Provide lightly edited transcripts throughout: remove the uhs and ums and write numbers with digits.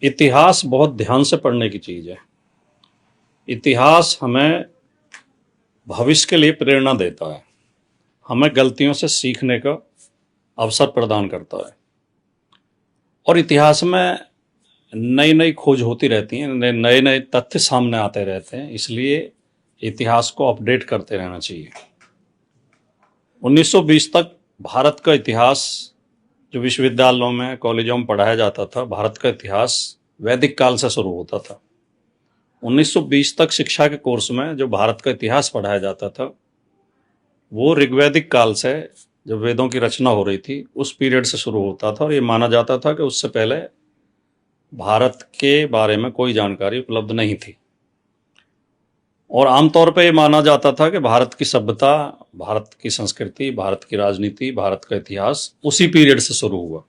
इतिहास बहुत ध्यान से पढ़ने की चीज़ है। इतिहास हमें भविष्य के लिए प्रेरणा देता है, हमें गलतियों से सीखने का अवसर प्रदान करता है और इतिहास में नई नई खोज होती रहती हैं, नए नए तथ्य सामने आते रहते हैं, इसलिए इतिहास को अपडेट करते रहना चाहिए। 1920 तक भारत का इतिहास जो विश्वविद्यालयों में, कॉलेजों में पढ़ाया जाता था, भारत का इतिहास वैदिक काल से शुरू होता था। 1920 तक शिक्षा के कोर्स में जो भारत का इतिहास पढ़ाया जाता था वो ऋग्वैदिक काल से, जब वेदों की रचना हो रही थी, उस पीरियड से शुरू होता था और ये माना जाता था कि उससे पहले भारत के बारे में कोई जानकारी उपलब्ध नहीं थी और आमतौर पर यह माना जाता था कि भारत की सभ्यता, भारत की संस्कृति, भारत की राजनीति, भारत का इतिहास उसी पीरियड से शुरू हुआ।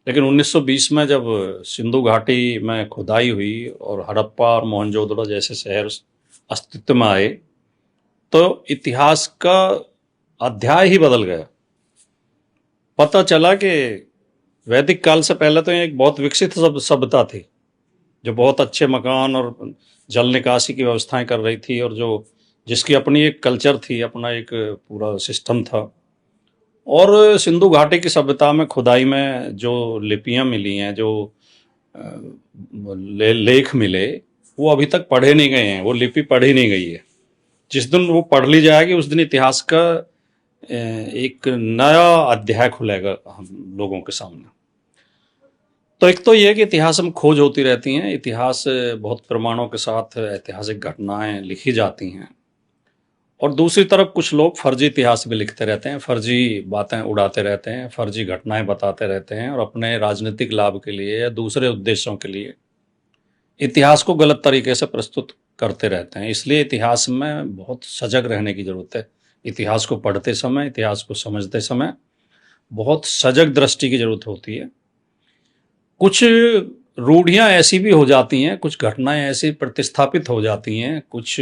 लेकिन 1920 में जब सिंधु घाटी में खुदाई हुई और हड़प्पा और मोहनजोदड़ो जैसे शहर अस्तित्व में आए तो इतिहास का अध्याय ही बदल गया। पता चला कि वैदिक काल से पहले तो एक बहुत विकसित सभ्यता थी जो बहुत अच्छे मकान और जल निकासी की व्यवस्थाएं कर रही थी और जिसकी अपनी एक कल्चर थी, अपना एक पूरा सिस्टम था। और सिंधु घाटी की सभ्यता में खुदाई में जो लिपियां मिली हैं, जो लेख मिले, वो अभी तक पढ़े नहीं गए हैं, वो लिपि पढ़ी नहीं गई है। जिस दिन वो पढ़ ली जाएगी उस दिन इतिहास का एक नया अध्याय खुलेगा हम लोगों के सामने। तो एक तो ये कि इतिहास में खोज होती रहती हैं, इतिहास बहुत प्रमाणों के साथ ऐतिहासिक घटनाएं लिखी जाती हैं और दूसरी तरफ कुछ लोग फर्जी इतिहास भी लिखते रहते हैं, फर्जी बातें उड़ाते रहते हैं, फर्जी घटनाएं बताते रहते हैं और अपने राजनीतिक लाभ के लिए या दूसरे उद्देश्यों के लिए इतिहास को गलत तरीके से प्रस्तुत करते रहते हैं। इसलिए इतिहास में बहुत सजग रहने की ज़रूरत है। इतिहास को पढ़ते समय, इतिहास को समझते समय बहुत सजग दृष्टि की ज़रूरत होती है। कुछ रूढ़ियाँ ऐसी भी हो जाती हैं, कुछ घटनाएं ऐसी प्रतिस्थापित हो जाती हैं, कुछ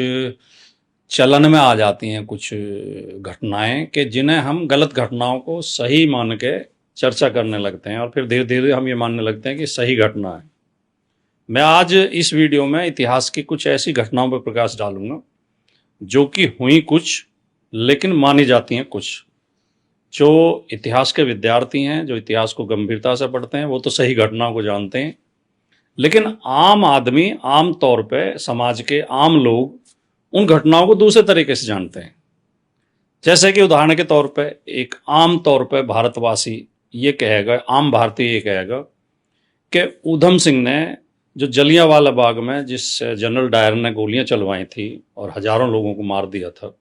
चलन में आ जाती हैं, कुछ घटनाएं कि जिन्हें हम गलत घटनाओं को सही मान के चर्चा करने लगते हैं और फिर धीरे धीरे हम ये मानने लगते हैं कि सही घटना है। मैं आज इस वीडियो में इतिहास की कुछ ऐसी घटनाओं पर प्रकाश डालूंगा जो कि हुई कुछ लेकिन मानी जाती हैं कुछ। जो इतिहास के विद्यार्थी हैं, जो इतिहास को गंभीरता से पढ़ते हैं, वो तो सही घटनाओं को जानते हैं, लेकिन आम आदमी, आम तौर पे समाज के आम लोग उन घटनाओं को दूसरे तरीके से जानते हैं। जैसे कि उदाहरण के तौर पे एक आम तौर पे भारतवासी ये कहेगा, आम भारतीय ये कहेगा कि ऊधम सिंह ने जो जलियांवाला बाग में जिस जनरल डायर ने गोलियां चलवाई थी और हजारों लोगों को मार दिया था,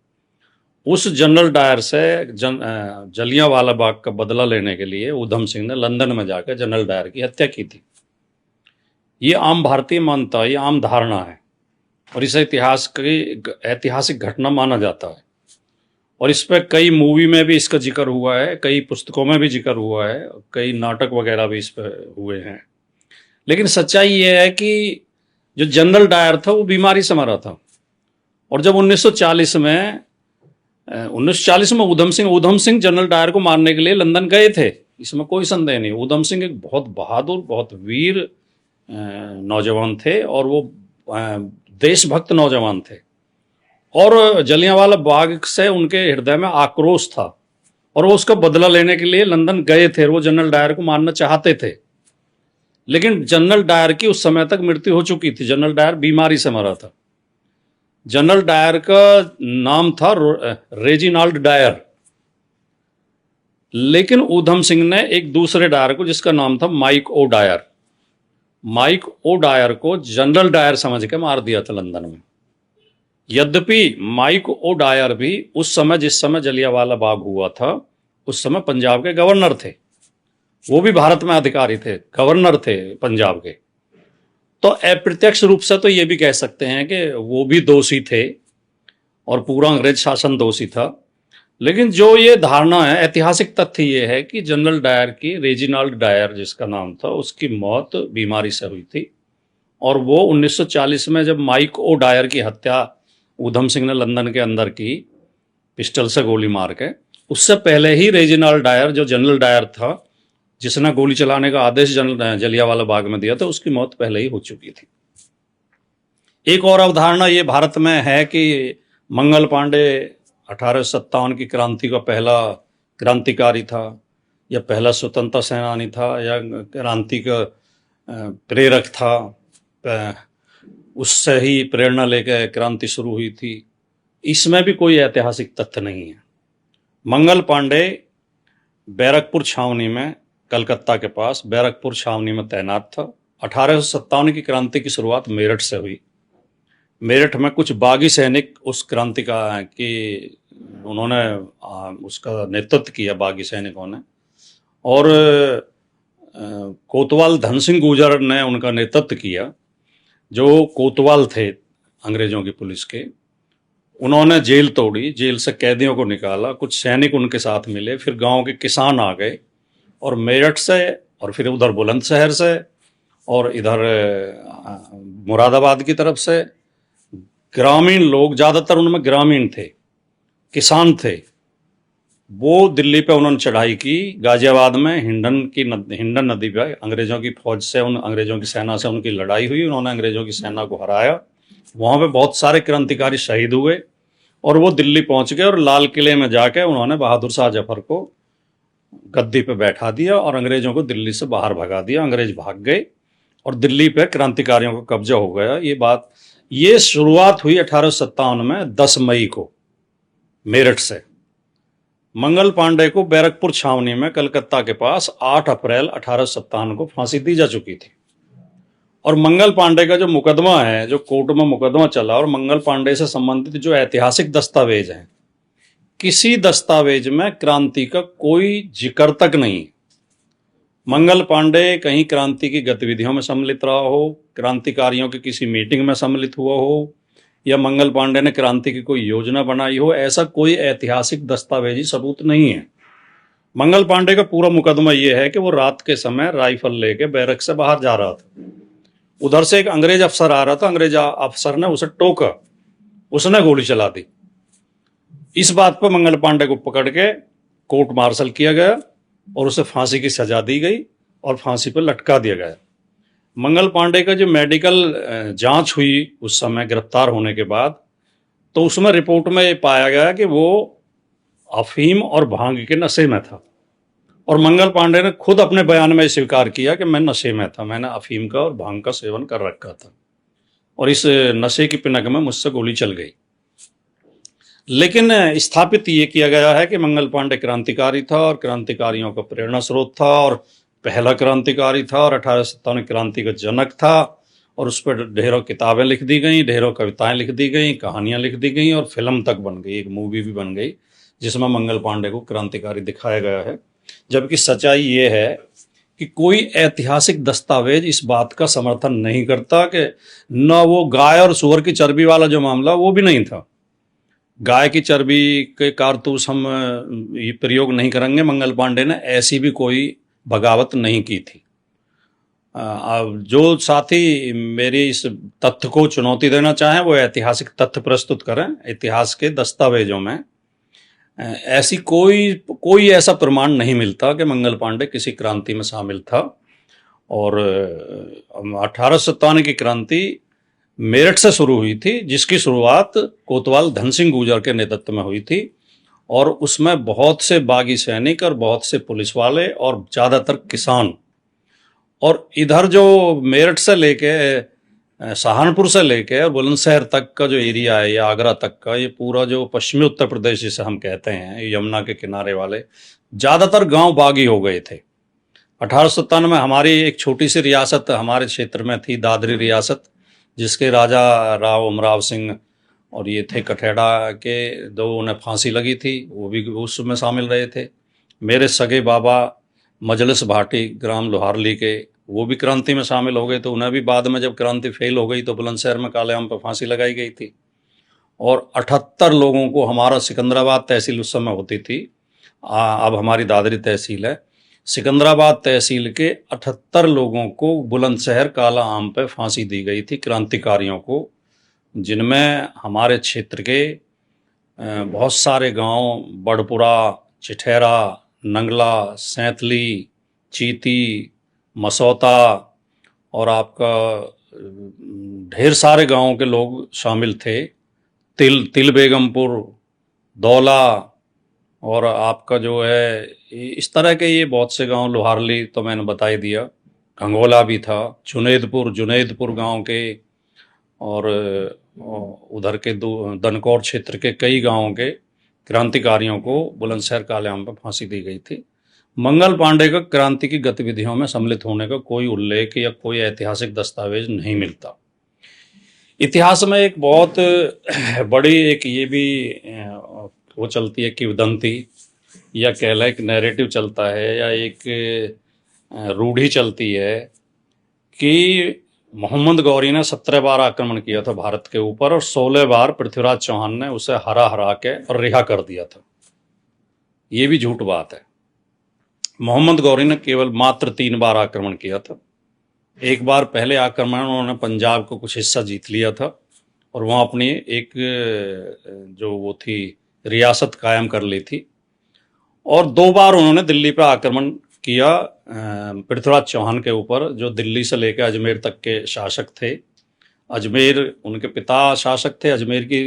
उस जनरल डायर से जलियांवाला बाग का बदला लेने के लिए ऊधम सिंह ने लंदन में जाकर जनरल डायर की हत्या की थी। ये आम भारतीय मानता है, ये आम धारणा है और इसे इतिहास की ऐतिहासिक घटना माना जाता है और इस पर कई मूवी में भी इसका जिक्र हुआ है, कई पुस्तकों में भी जिक्र हुआ है, कई नाटक वगैरह भी इस पर हुए हैं। लेकिन सच्चाई ये है कि जो जनरल डायर था वो बीमारी से मरा था और जब 1940 में ऊधम सिंह जनरल डायर को मारने के लिए लंदन गए थे, इसमें कोई संदेह नहीं। ऊधम सिंह एक बहुत बहादुर, बहुत वीर नौजवान थे और वो देशभक्त नौजवान थे और जलियांवाला बाग से उनके हृदय में आक्रोश था और वो उसका बदला लेने के लिए लंदन गए थे। वो जनरल डायर को मारना चाहते थे, लेकिन जनरल डायर की उस समय तक मृत्यु हो चुकी थी। जनरल डायर बीमारी से मरा था। जनरल डायर का नाम था रेजिनाल्ड डायर, लेकिन ऊधम सिंह ने एक दूसरे डायर को, जिसका नाम था माइक ओ डायर को जनरल डायर समझ के मार दिया था लंदन में। यद्यपि माइक ओ डायर भी उस समय, जिस समय जलियांवाला बाग हुआ था, उस समय पंजाब के गवर्नर थे। वो भी भारत में अधिकारी थे, गवर्नर थे पंजाब के। तो अप्रत्यक्ष रूप से तो ये भी कह सकते हैं कि वो भी दोषी थे और पूरा अंग्रेज शासन दोषी था। लेकिन जो ये धारणा है, ऐतिहासिक तथ्य ये है कि जनरल डायर की, रेजिनाल्ड डायर जिसका नाम था, उसकी मौत बीमारी से हुई थी और वो 1940 में जब माइक ओ डायर की हत्या ऊधम सिंह ने लंदन के अंदर की पिस्टल से गोली मार के, उससे पहले ही रेजिनाल्ड डायर जो जनरल डायर था जिसने गोली चलाने का आदेश जलियांवाला बाग में दिया था, उसकी मौत पहले ही हो चुकी थी। एक और अवधारणा ये भारत में है कि मंगल पांडे 1857 की क्रांति का पहला क्रांतिकारी था, या पहला स्वतंत्रता सेनानी था, या क्रांति का प्रेरक था, उससे ही प्रेरणा लेकर क्रांति शुरू हुई थी। इसमें भी कोई ऐतिहासिक तथ्य नहीं है। मंगल पांडे बैरकपुर छावनी में, कलकत्ता के पास बैरकपुर छावनी में तैनात था। 1857 की क्रांति की शुरुआत मेरठ से हुई। मेरठ में कुछ बागी सैनिक उस क्रांति का कि उन्होंने उसका नेतृत्व किया, बागी सैनिकों ने, और कोतवाल धन सिंह गुर्जर ने उनका नेतृत्व किया। जो कोतवाल थे अंग्रेजों की पुलिस के, उन्होंने जेल तोड़ी, जेल से कैदियों को निकाला, कुछ सैनिक उनके साथ मिले, फिर गांव के किसान आ गए, और मेरठ से, और फिर उधर बुलंदशहर से, और इधर मुरादाबाद की तरफ से ग्रामीण लोग, ज़्यादातर उनमें ग्रामीण थे, किसान थे, वो दिल्ली पे उन्होंने चढ़ाई की। गाजियाबाद में हिंडन नदी पे अंग्रेजों की फौज से, उन अंग्रेजों की सेना से उनकी लड़ाई हुई, उन्होंने अंग्रेजों की सेना को हराया। वहाँ पे बहुत सारे क्रांतिकारी शहीद हुए, और वो दिल्ली पहुंच गए, और लाल किले में जाके उन्होंने बहादुर शाह जफर को गद्दी पे बैठा दिया और अंग्रेजों को दिल्ली से बाहर भगा दिया। अंग्रेज भाग गए और दिल्ली पे क्रांतिकारियों का कब्जा हो गया। ये शुरुआत हुई 1857 में 10 मई को मेरठ से। मंगल पांडे को बैरकपुर छावनी में कलकत्ता के पास 8 अप्रैल 1857 को फांसी दी जा चुकी थी। और मंगल पांडे का जो मुकदमा है, जो कोर्ट में मुकदमा चला, और मंगल पांडे से संबंधित जो ऐतिहासिक दस्तावेज हैं, किसी दस्तावेज में क्रांति का कोई जिक्र तक नहीं। मंगल पांडे कहीं क्रांति की गतिविधियों में सम्मिलित रहा हो, क्रांतिकारियों की किसी मीटिंग में सम्मिलित हुआ हो, या मंगल पांडे ने क्रांति की कोई योजना बनाई हो, ऐसा कोई ऐतिहासिक दस्तावेजी सबूत नहीं है। मंगल पांडे का पूरा मुकदमा यह है कि वो रात के समय राइफल लेके बैरक से बाहर जा रहा था। उधर से एक अंग्रेज अफसर आ रहा था, अंग्रेज अफसर ने उसे टोका, उसने गोली चला दी। इस बात पर मंगल पांडे को पकड़ के कोर्ट मार्शल किया गया और उसे फांसी की सजा दी गई और फांसी पर लटका दिया गया। मंगल पांडे का जो मेडिकल जांच हुई उस समय गिरफ्तार होने के बाद, तो उसमें रिपोर्ट में पाया गया कि वो अफीम और भांग के नशे में था। और मंगल पांडे ने खुद अपने बयान में स्वीकार किया कि मैं नशे में था, मैंने अफीम का और भांग का सेवन कर रखा था, और इस नशे की पिनक में मुझसे गोली चल गई। लेकिन स्थापित ये किया गया है कि मंगल पांडे क्रांतिकारी था और क्रांतिकारियों का प्रेरणा स्रोत था और पहला क्रांतिकारी था और 1857 क्रांति का जनक था। और उस पर ढेरों किताबें लिख दी गई, ढेरों कविताएं लिख दी गई, कहानियां लिख दी गई, और फिल्म तक बन गई, एक मूवी भी बन गई जिसमें मंगल पांडे को क्रांतिकारी दिखाया गया है। जबकि सच्चाई ये है कि कोई ऐतिहासिक दस्तावेज इस बात का समर्थन नहीं करता कि न वो गाय और सूअर की चर्बी वाला जो मामला, वो भी नहीं था। गाय की चर्बी के कारतूस हम ये प्रयोग नहीं करेंगे। मंगल पांडे ने ऐसी भी कोई बगावत नहीं की थी। जो साथी मेरी इस तथ्य को चुनौती देना चाहें वो ऐतिहासिक तथ्य प्रस्तुत करें। इतिहास के दस्तावेजों में ऐसी कोई ऐसा प्रमाण नहीं मिलता कि मंगल पांडे किसी क्रांति में शामिल था। और 1857 की क्रांति मेरठ से शुरू हुई थी, जिसकी शुरुआत कोतवाल धन सिंह गुर्जर के नेतृत्व में हुई थी, और उसमें बहुत से बागी सैनिक और बहुत से पुलिस वाले और ज़्यादातर किसान। और इधर जो मेरठ से लेके, सहारनपुर से लेके और बुलंदशहर तक का जो एरिया है, या आगरा तक का, ये पूरा जो पश्चिमी उत्तर प्रदेश जिसे हम कहते हैं, यमुना के किनारे वाले ज़्यादातर गांव बागी हो गए थे। 1857 में हमारी एक छोटी सी रियासत हमारे क्षेत्र में थी, दादरी रियासत, जिसके राजा राव उमराव सिंह और ये थे कठेड़ा के, दो उन्हें फांसी लगी थी, वो भी उसमें शामिल रहे थे। मेरे सगे बाबा मजलिस भाटी ग्राम लोहारली के, वो भी क्रांति में शामिल हो गए, तो उन्हें भी बाद में जब क्रांति फेल हो गई तो बुलंदशहर में काले आम पर फांसी लगाई गई थी। और 78 लोगों को, हमारा सिकंदराबाद तहसील उस समय होती थी, अब हमारी दादरी तहसील है, सिकंदराबाद तहसील के 78 लोगों को बुलंदशहर काला आम पे फांसी दी गई थी, क्रांतिकारियों को, जिनमें हमारे क्षेत्र के बहुत सारे गांव, बड़पुरा, चिठेरा, नंगला, सैंतली, चीती, मसौता और आपका ढेर सारे गांवों के लोग शामिल थे। तिल बेगमपुर, दौला और आपका जो है इस तरह के ये बहुत से गांव, लोहारली तो मैंने बता ही दिया, घंगोला भी था, जुनेदपुर गांव के और उधर के दनकौर क्षेत्र के कई गांवों के क्रांतिकारियों को बुलंदशहर काले आम पर फांसी दी गई थी। मंगल पांडे का क्रांति की गतिविधियों में सम्मिलित होने का कोई उल्लेख या कोई ऐतिहासिक दस्तावेज नहीं मिलता। इतिहास में एक बहुत बड़ी एक ये भी वो चलती है किंवदंती, या कह लें एक नैरेटिव चलता है, या एक रूढ़ी चलती है कि मोहम्मद गौरी ने 17 बार आक्रमण किया था भारत के ऊपर और 16 बार पृथ्वीराज चौहान ने उसे हरा के और रिहा कर दिया था। ये भी झूठ बात है। मोहम्मद गौरी ने केवल मात्र 3 बार आक्रमण किया था। एक बार पहले आक्रमण उन्होंने पंजाब को कुछ हिस्सा जीत लिया था और वहाँ अपनी एक जो वो थी रियासत कायम कर ली थी, और 2 बार उन्होंने दिल्ली पर आक्रमण किया पृथ्वीराज चौहान के ऊपर, जो दिल्ली से लेकर अजमेर तक के शासक थे। अजमेर उनके पिता शासक थे, अजमेर की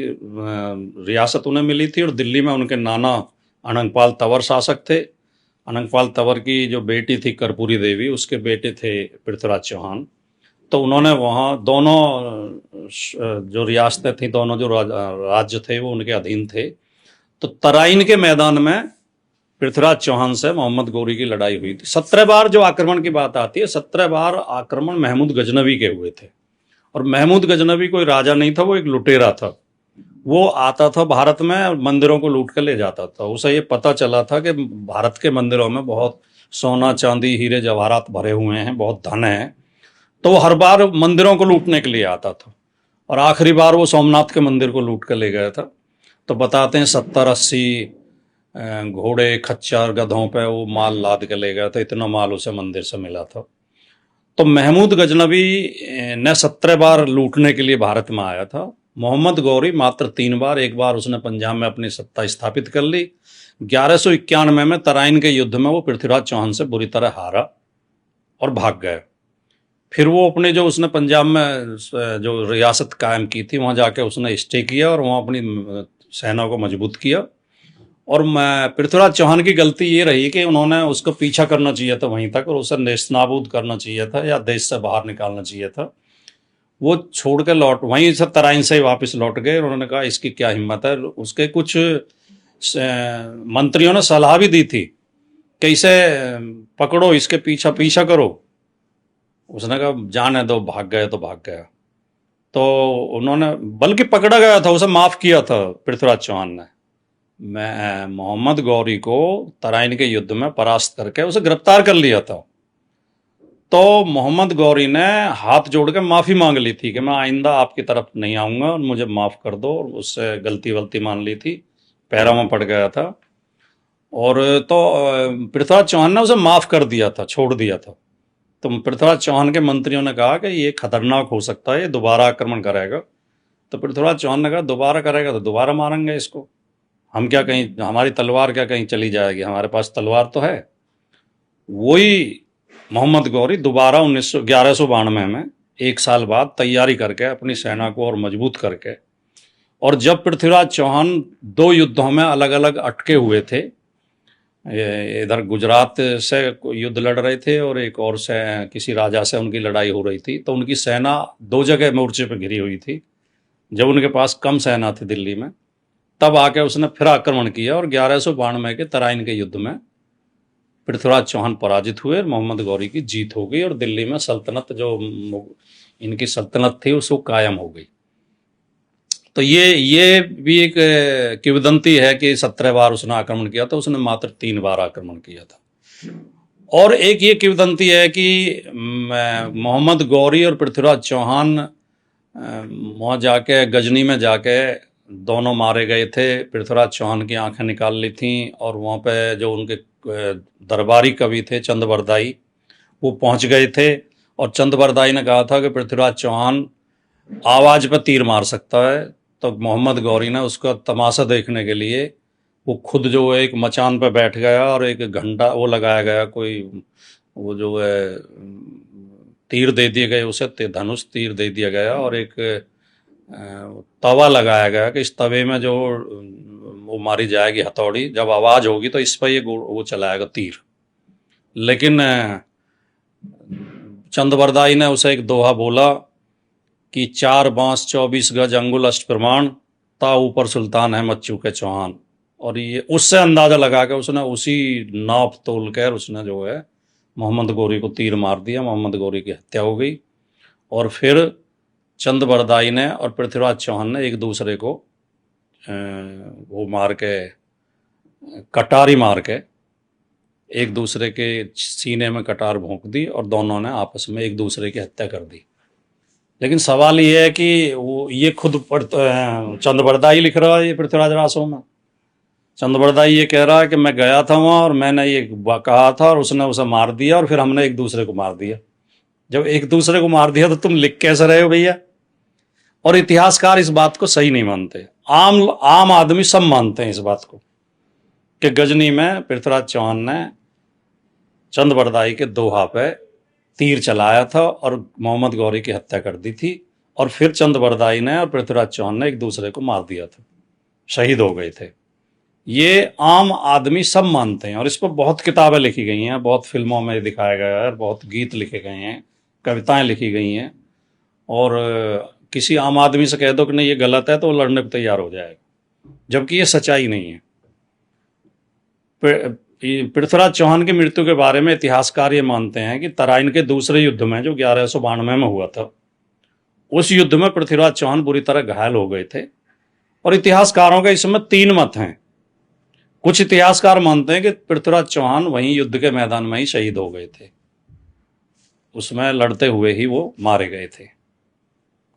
रियासत उन्हें मिली थी और दिल्ली में उनके नाना अनंगपाल तंवर शासक थे। अनंगपाल तंवर की जो बेटी थी कर्पूरी देवी, उसके बेटे थे पृथ्वीराज चौहान। तो उन्होंने वहाँ दोनों जो रियासतें थी, दोनों जो राज्य थे वो उनके अधीन थे। तो तराइन के मैदान में पृथ्वीराज चौहान से मोहम्मद गौरी की लड़ाई हुई थी। 17 बार जो आक्रमण की बात आती है, 17 बार आक्रमण महमूद गजनवी के हुए थे। और महमूद गजनवी कोई राजा नहीं था, वो एक लुटेरा था। वो आता था भारत में, मंदिरों को लूट कर ले जाता था। उसे ये पता चला था कि भारत के मंदिरों में बहुत सोना चांदी हीरे जवाहरात भरे हुए हैं, बहुत धन है। तो वो हर बार मंदिरों को लूटने के लिए आता था और आखिरी बार वो सोमनाथ के मंदिर को लूट कर ले गया था। तो बताते हैं 70-80 घोड़े खच्चर गधों पे वो माल लाद के ले गया था, इतना माल उसे मंदिर से मिला था। तो महमूद गजनवी ने 17 बार लूटने के लिए भारत में आया था। मोहम्मद गौरी मात्र 3 बार, एक बार उसने पंजाब में अपनी सत्ता स्थापित कर ली। 1191 में तराइन के युद्ध में वो पृथ्वीराज चौहान से बुरी तरह हारा और भाग गए। फिर वो अपने जो उसने पंजाब में जो रियासत कायम की थी, वहाँ जाके उसने स्टे किया और वहाँ अपनी सेना को मजबूत किया। और पृथ्वीराज चौहान की गलती ये रही कि उन्होंने उसको पीछा करना चाहिए था वहीं तक और उसे नेस्तनाबूद करना चाहिए था या देश से बाहर निकालना चाहिए था। वो छोड़ के लौट वहीं से तराइन से वापस लौट गए। उन्होंने कहा इसकी क्या हिम्मत है। उसके कुछ मंत्रियों ने सलाह भी दी थी कि इसे पकड़ो, इसके पीछा करो। उसने कहा जाने दो, भाग गए तो भाग गया। तो उन्होंने, बल्कि पकड़ा गया था, उसे माफ किया था पृथ्वीराज चौहान ने। मैं मोहम्मद गौरी को तराइन के युद्ध में परास्त करके उसे गिरफ्तार कर लिया था। तो मोहम्मद गौरी ने हाथ जोड़ के माफ़ी मांग ली थी कि मैं आइंदा आपकी तरफ नहीं आऊँगा और मुझे माफ़ कर दो। और उससे गलती मान ली थी, पैरों में पड़ गया था। और तो पृथ्वीराज चौहान ने उसे माफ़ कर दिया था, छोड़ दिया था। तो पृथ्वीराज चौहान के मंत्रियों ने कहा कि ये खतरनाक हो सकता है, ये दोबारा आक्रमण करेगा। तो पृथ्वीराज चौहान ने कहा दोबारा करेगा तो दोबारा मारेंगे इसको, हम क्या कहीं, हमारी तलवार क्या कहीं चली जाएगी, हमारे पास तलवार तो है। वही मोहम्मद गौरी दोबारा 1192 में 1 साल बाद तैयारी करके अपनी सेना को और मजबूत करके, और जब पृथ्वीराज चौहान 2 युद्धों में अलग अलग अटके हुए थे, इधर गुजरात से युद्ध लड़ रहे थे और एक और से किसी राजा से उनकी लड़ाई हो रही थी, तो उनकी सेना 2 जगह मोर्चे पर घिरी हुई थी। जब उनके पास कम सेना थी दिल्ली में, तब आके उसने फिर आक्रमण किया और 1192 के तराइन के युद्ध में पृथ्वीराज चौहान पराजित हुए, मोहम्मद गौरी की जीत हो गई और दिल्ली में सल्तनत, जो इनकी सल्तनत थी, उसको कायम हो गई। तो ये भी एक किंवदंती है कि 17 बार उसने आक्रमण किया था, उसने मात्र 3 बार आक्रमण किया था। और एक ये किंवदंती है कि मोहम्मद गौरी और पृथ्वीराज चौहान वहाँ जाके गजनी में जाके दोनों मारे गए थे। पृथ्वीराज चौहान की आंखें निकाल ली थी और वहाँ पे जो उनके दरबारी कवि थे चंदबरदाई, वो पहुँच गए थे और चंदबरदाई ने कहा था कि पृथ्वीराज चौहान आवाज़ पर तीर मार सकता है। तो मोहम्मद गौरी ने उसका तमाशा देखने के लिए वो खुद जो एक मचान पर बैठ गया और एक घंटा वो लगाया गया, कोई वो जो है तीर दे दिए गए उसे, धनुष तीर दे दिया गया और एक तवा लगाया गया कि इस तवे में जो वो मारी जाएगी हथौड़ी, जब आवाज होगी तो इस पर ये वो चलाएगा तीर। लेकिन चंदबरदाई ने उसे एक दोहा बोला कि 4 बांस 24 गज अंगुल अष्ट प्रमाण, ता ऊपर सुल्तान है मच्चू के चौहान। और ये उससे अंदाजा लगा के उसने उसी नाप तोल कर उसने जो है मोहम्मद गौरी को तीर मार दिया। मोहम्मद गौरी की हत्या हो गई। और फिर चंदबरदाई ने और पृथ्वीराज चौहान ने एक दूसरे को वो मार के, कटारी मार के एक दूसरे के सीने में कटार भोंक दी और दोनों ने आपस में एक दूसरे की हत्या कर दी। लेकिन सवाल ये है कि वो ये खुद चंदबरदाई लिख रहा है ये पृथ्वीराज रासों में। चंदबरदाई ये कह रहा है कि मैं गया था वहाँ और मैंने ये कहा था और उसने उसे मार दिया और फिर हमने एक दूसरे को मार दिया। जब एक दूसरे को मार दिया तो तुम लिख कैसे रहे हो भैया? और इतिहासकार इस बात को सही नहीं मानते। आम आदमी सब मानते हैं इस बात को कि गजनी में पृथ्वीराज चौहान ने चंदबरदाई के दोहा पे तीर चलाया था और मोहम्मद गौरी की हत्या कर दी थी। और फिर चंदबरदाई ने और पृथ्वीराज चौहान ने एक दूसरे को मार दिया था, शहीद हो गए थे। ये आम आदमी सब मानते हैं और इस पर बहुत किताबें लिखी गई हैं, बहुत फिल्मों में दिखाया गया है, बहुत गीत लिखे गए हैं, कविताएं लिखी गई हैं। और किसी आम आदमी से कह दो कि नहीं ये गलत है तो वो लड़ने को तैयार हो जाएगा, जबकि ये सच्चाई नहीं है। पृथ्वीराज चौहान की मृत्यु के बारे में इतिहासकार ये मानते हैं कि तराइन के दूसरे युद्ध में जो 1192 में हुआ था, उस युद्ध में पृथ्वीराज चौहान बुरी तरह घायल हो गए थे। और इतिहासकारों के इसमें 3 मत हैं। कुछ इतिहासकार मानते हैं कि पृथ्वीराज चौहान वहीं युद्ध के मैदान में ही शहीद हो गए थे, उसमें लड़ते हुए ही वो मारे गए थे।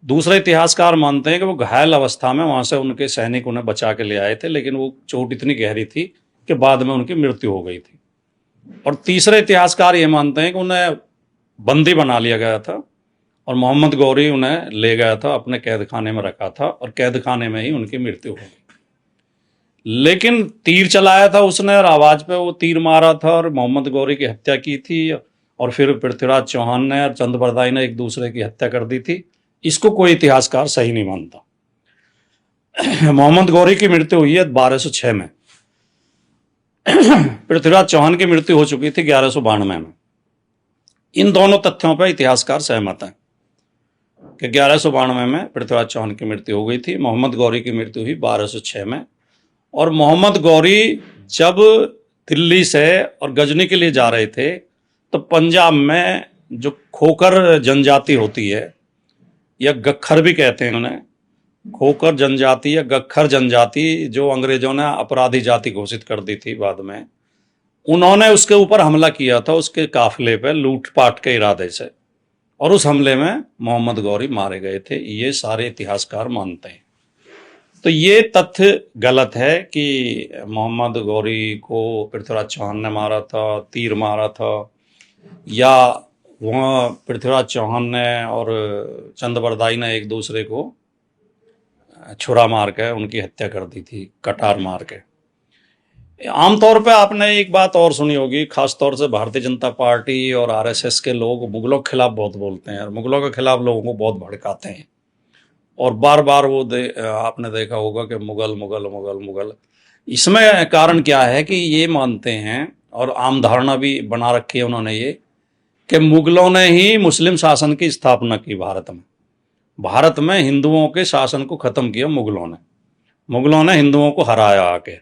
दूसरे इतिहासकार मानते हैं कि वो घायल अवस्था में वहां से उनके सैनिक उन्हें बचा के ले आए थे, लेकिन वो चोट इतनी गहरी थी कि बाद में उनकी मृत्यु हो गई थी। और तीसरे इतिहासकार ये मानते हैं कि उन्हें बंदी बना लिया गया था और मोहम्मद गौरी उन्हें ले गया था, अपने कैद खाने में रखा था और कैद खाने में ही उनकी मृत्यु हो गई। लेकिन तीर चलाया था उसने और आवाज पे वो तीर मारा था और मोहम्मद गौरी की हत्या की थी। और फिर पृथ्वीराज चौहान ने और चंदबरदाई ने एक दूसरे की हत्या कर दी थी। इसको कोई इतिहासकार सही नहीं मानता। मोहम्मद गौरी की मृत्यु हुई है 1206 में। पृथ्वीराज चौहान की मृत्यु हो चुकी थी 1192 में। इन दोनों तथ्यों पर इतिहासकार सहमत हैं कि 1192 में पृथ्वीराज चौहान की मृत्यु हो गई थी, मोहम्मद गौरी की मृत्यु हुई 1206 में। और मोहम्मद गौरी जब दिल्ली से और गजनी के लिए जा रहे थे तो पंजाब में जो खोकर जनजाति होती है, या गख्खर भी कहते हैं उन्हें, खोकर जनजाति या गख्खर जनजाति, जो अंग्रेजों ने अपराधी जाति घोषित कर दी थी बाद में, उन्होंने उसके ऊपर हमला किया था, उसके काफिले पे लूटपाट के इरादे से। और उस हमले में मोहम्मद गौरी मारे गए थे, ये सारे इतिहासकार मानते हैं। तो ये तथ्य गलत है कि मोहम्मद गौरी को पृथ्वीराज चौहान ने मारा था, तीर मारा था, या वहाँ पृथ्वीराज चौहान ने और चंदबरदाई ने एक दूसरे को छुरा मार के उनकी हत्या कर दी थी, कटार मार के। आमतौर पे आपने एक बात और सुनी होगी, खासतौर से भारतीय जनता पार्टी और आरएसएस के लोग मुगलों के खिलाफ बहुत बोलते हैं और मुगलों के खिलाफ लोगों को बहुत भड़काते हैं। और बार बार वो आपने देखा होगा कि मुगल मुगल मुगल मुगल। इसमें कारण क्या है कि ये मानते हैं और आम धारणा भी बना रखी है उन्होंने ये कि मुगलों ने ही मुस्लिम शासन की स्थापना की भारत में। भारत में हिंदुओं के शासन को खत्म किया मुगलों ने हिंदुओं को हराया आके।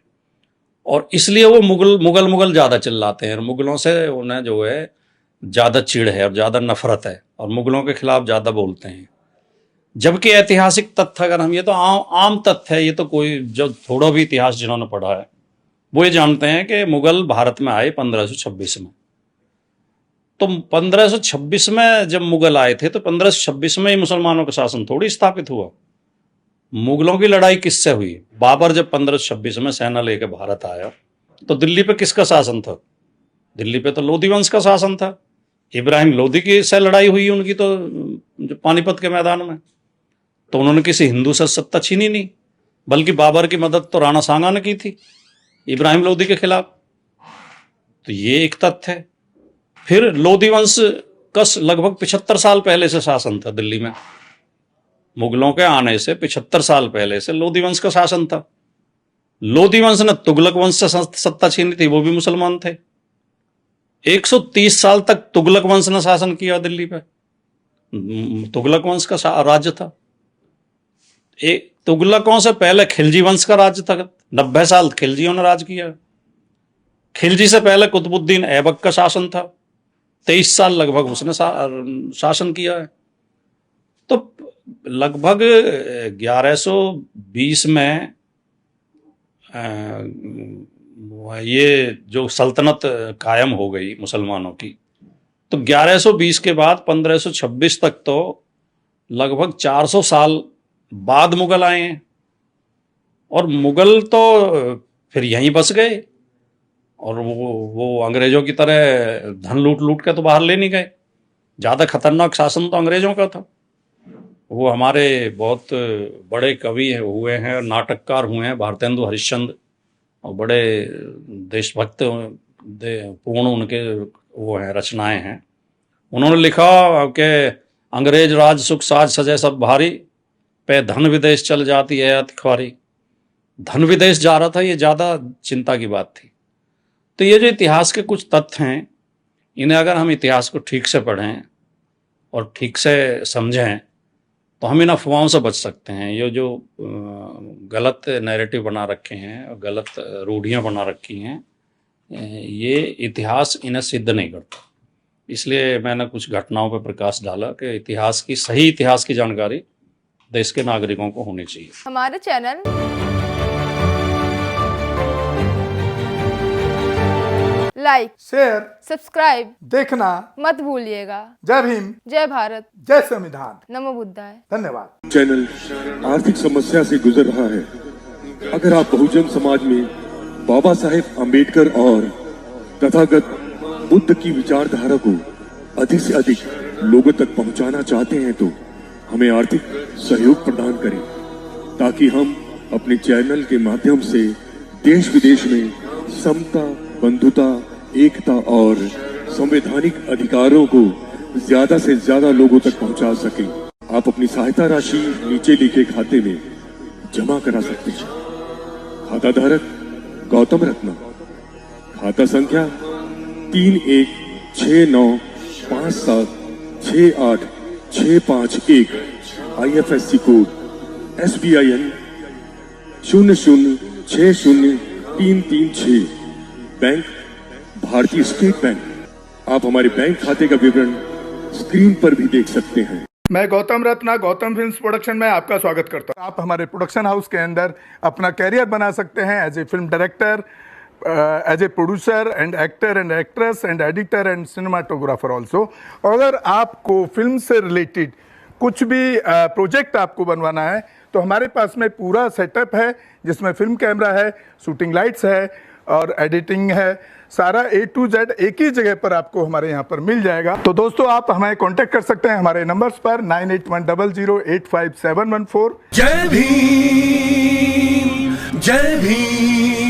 और इसलिए वो मुगल ज़्यादा चिल्लाते हैं और मुगलों से उन्हें जो है ज़्यादा चिढ़ है और ज़्यादा नफरत है और मुगलों के खिलाफ ज़्यादा बोलते हैं। जबकि ऐतिहासिक तथ्य अगर हम, ये तो आम तथ्य है, ये तो कोई जो थोड़ा भी इतिहास जिन्होंने पढ़ा है वो ये जानते हैं कि मुगल भारत में आए 1526 में। तो 1526 में जब मुगल आए थे तो 1526 में ही मुसलमानों का शासन थोड़ी स्थापित हुआ। मुगलों की लड़ाई किससे हुई? बाबर जब 1526 में सेना लेकर भारत आया तो दिल्ली पे किसका शासन था? दिल्ली पे तो लोधी वंश का शासन था। इब्राहिम लोधी की से लड़ाई हुई उनकी तो जो पानीपत के मैदान में, तो उन्होंने किसी हिंदू से सत्ता छीनी नहीं, बल्कि बाबर की मदद तो राणा सांगा ने की थी इब्राहिम लोधी के खिलाफ। तो ये एक तथ्य है। फिर लोधी वंश का लगभग 75 साल पहले से शासन था दिल्ली में। मुगलों के आने से 75 साल पहले से लोधी वंश का शासन था। लोधी वंश ने तुगलक वंश से सत्ता छीनी थी, वो भी मुसलमान थे। 130 साल तक तुगलक वंश ने शासन किया दिल्ली पे। तुगलक वंश का राज्य था। तुगलकों से पहले खिलजी वंश का राज्य था। 90 साल खिलजियों ने राज किया। खिलजी से पहले कुतुबुद्दीन ऐबक का शासन था। 23 साल लगभग उसने शासन किया है। तो लगभग 1120 में ये जो सल्तनत कायम हो गई मुसलमानों की, तो 1120 के बाद 1526 तक तो लगभग 400 साल बाद मुगल आए हैं। और मुगल तो फिर यहीं बस गए, और वो अंग्रेजों की तरह धन लूट लूट के तो बाहर ले नहीं गए। ज़्यादा खतरनाक शासन तो अंग्रेजों का था। वो हमारे बहुत बड़े कवि हुए हैं, नाटककार हुए हैं, भारतेंदु हरिश्चंद्र, और बड़े देशभक्त पूर्ण उनके वो हैं, रचनाएं हैं। उन्होंने लिखा कि अंग्रेज राज सुख साज सजे सब भारी, पे धन विदेश चल जाती है अति ख्वारी। धन विदेश जा रहा था, ये ज़्यादा चिंता की बात थी। तो ये जो इतिहास के कुछ तथ्य हैं, इन्हें अगर हम इतिहास को ठीक से पढ़ें और ठीक से समझें तो हम इन अफवाहों से बच सकते हैं। ये जो गलत नैरेटिव बना रखे हैं और गलत रूढ़ियाँ बना रखी हैं, ये इतिहास इन्हें सिद्ध नहीं करता। इसलिए मैंने कुछ घटनाओं पर प्रकाश डाला कि सही इतिहास की जानकारी देश के नागरिकों को होनी चाहिए। हमारे चैनल लाइक, शेयर, सब्सक्राइब देखना मत भूलिएगा। जय भीम, जय भारत, जय संविधान, नमो बुद्धाय। धन्यवाद। चैनल आर्थिक समस्या से गुजर रहा है। अगर आप बहुजन समाज में बाबा साहेब अम्बेडकर और तथागत बुद्ध की विचारधारा को अधिक से अधिक लोगों तक पहुंचाना चाहते हैं तो हमें आर्थिक सहयोग प्रदान करें, ताकि हम अपने चैनल के माध्यम से देश विदेश में समता, बंधुता, एकता और संवैधानिक अधिकारों को ज्यादा से ज्यादा लोगों तक पहुंचा सकें। आप अपनी सहायता राशि नीचे लिखे खाते में जमा करा सकते हैं। खाता धारक गौतम रत्ना, खाता संख्या 316957686551, IFSC कोड SBIN 0060336, बैंक भारतीय स्टेट बैंक। आप हमारे बैंक खाते का विवरण स्क्रीन पर भी देख सकते हैं। मैं गौतम रत्ना गौतम फिल्म्स प्रोडक्शन में आपका स्वागत करता हूं। आप हमारे प्रोडक्शन हाउस के अंदर अपना कैरियर बना सकते हैं as a film director, as a producer and actor and actress and editor and cinematographer also. अगर आपको फिल्म से रिलेटेड कुछ भी प्रोजेक्ट आपको बनवाना है तो हमारे पास में पूरा सेटअप है, जिसमें फिल्म कैमरा है, शूटिंग लाइट्स है और एडिटिंग है। सारा A to Z एक ही जगह पर आपको हमारे यहाँ पर मिल जाएगा। तो दोस्तों आप हमें कांटेक्ट कर सकते हैं हमारे नंबर्स पर 9810085714। जय भीम, जय भीम।